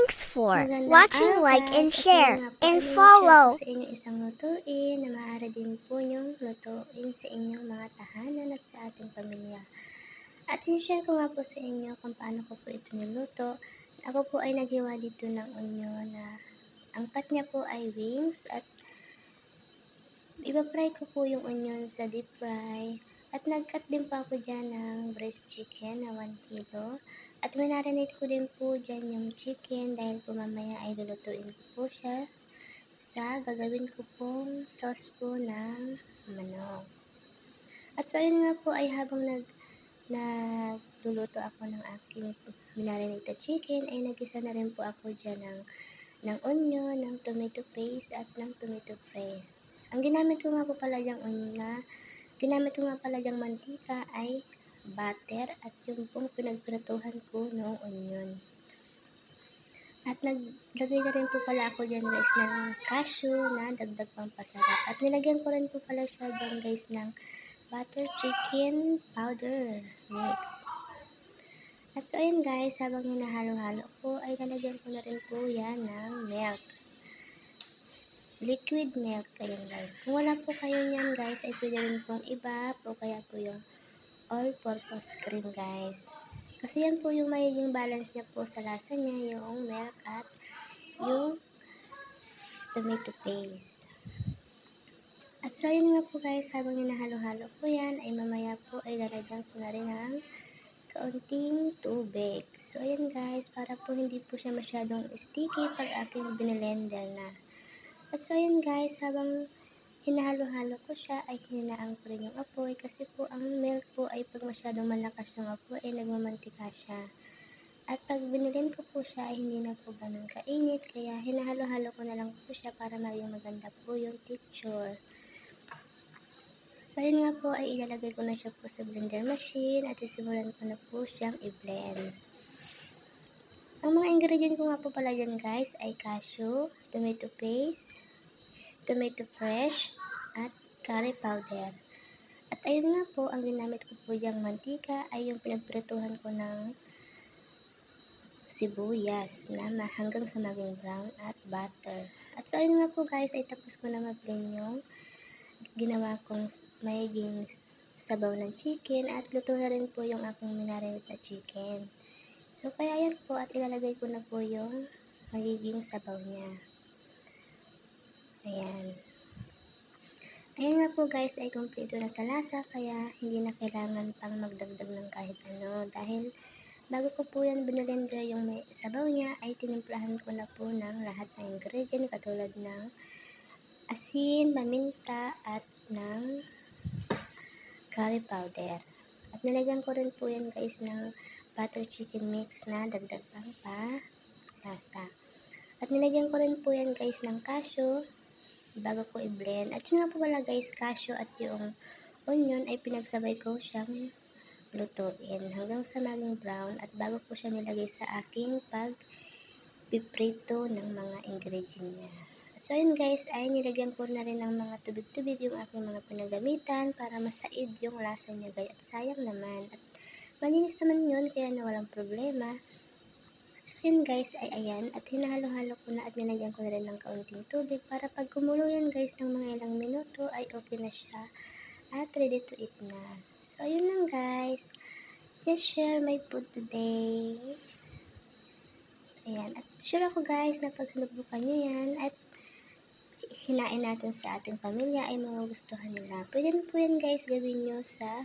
Thanks for Magandang watching, araw like, and guys! At share, ngayon nga po and ay may share ko follow. sa inyo isang lutuin na maaari din po niyong lutuin sa inyong mga tahanan at sa ating pamilya. At i-share ko nga po sa inyo kung paano ko po ito niluto. Ako po ay naghiwa dito ng onion na ang cut niya po ay wings at iba-fry ko po yung onion sa deep fry. At nag-cut din po ako dyan ng breast chicken na 1 kilo. At minarinate ko din po dyan yung chicken dahil po mamaya ay lulutuin ko po siya sa gagawin ko pong sauce po ng manok. At so ayun nga po ay habang nagluluto ako ng aking minarinate chicken ay nagisa na rin po ako dyan ng onion, ng tomato paste at ng tomato paste. Ang ginamit ko nga pala dyang mantika ay butter at yung pong pinagpiratuhan ko ng onion. At naglagay na rin po pala ako dyan guys ng cashew na dagdag pampasarap. At nilagyan ko rin po pala siya dyan guys ng butter chicken powder mix. At so ayun guys, habang hinahalo-halo ko ay nalagyan ko na rin po yan ng milk. Liquid milk ayun guys. Kung wala po kayo niyan guys ay pwede rin pong iba po kaya po yung all-purpose cream guys. Kasi yan po yung magiging balance niya po sa lasa niya, yung milk at yung tomato paste. At so yun nga po guys, habang hinahalo-halo ko yan, ay mamaya po ay lalagyan ko na rin ng kaunting tubig. So ayan guys, para po hindi po siya masyadong sticky pag aking binilender na. At so ayan guys, habang hinahalo-halo ko siya ay hinaan ko rin yung apoy kasi po ang milk po ay pag masyadong malakas yung apoy ay nagmamantika siya. At pag binilin ko po siya ay hindi na po ganun kainit kaya hinahalo-halo ko na lang po siya para maging maganda po yung texture. So yun nga po ay ilalagay ko na siya po sa blender machine at sisimulan ko na po siyang i-blend. Ang mga ingredient ko nga po pala dyan guys ay cashew, tomato paste, tomato fresh, at curry powder. At ayun nga po, ang ginamit ko po diyang mantika ay yung pinagprituhan ko ng sibuyas na hanggang sa maging brown at butter. At so ayun nga po guys, ay tapos ko na ma-blend yung ginawa kong magiging sabaw ng chicken at luto na rin po yung aking minarinate na chicken. So kaya yan po at ilalagay ko na po yung magiging sabaw niya. Ayan. Ayan nga po guys ay kumpleto na sa lasa kaya hindi na kailangan pang magdagdag ng kahit ano dahil bago ko po yan binilender yung may sabaw niya ay tinimplahan ko na po ng lahat ng ingredient katulad ng asin, paminta at ng curry powder. At nilagyan ko rin po yan guys ng butter chicken mix na dagdag pang lasa. At nilagyan ko rin po yan guys ng cashew bago ko i-blend. At yun nga po pala guys, cashew at yung onion ay pinagsabay ko siyang lutuin hanggang sa maging brown at bago ko siya nilagay sa aking pag-piprito ng mga ingredient niya. So yun guys, ay nilagyan ko na rin ng mga tubig-tubig yung aking mga pinagamitan para masaid yung lasa niya guys. At sayang naman. At malinis naman yun kaya na walang problema. So yun guys, ay ayan. At hinahalo-halo ko na at nilagyan ko na rin ng kaunting tubig para pag kumulo yan guys ng mga ilang minuto ay okay na siya. At ready to eat na. So ayun lang guys. Just share my food today. So, ayan. At sure ako guys na pag sinubukan nyo yan at hinain natin sa ating pamilya ay magugustuhan nila. Pwede po yan guys gawin nyo sa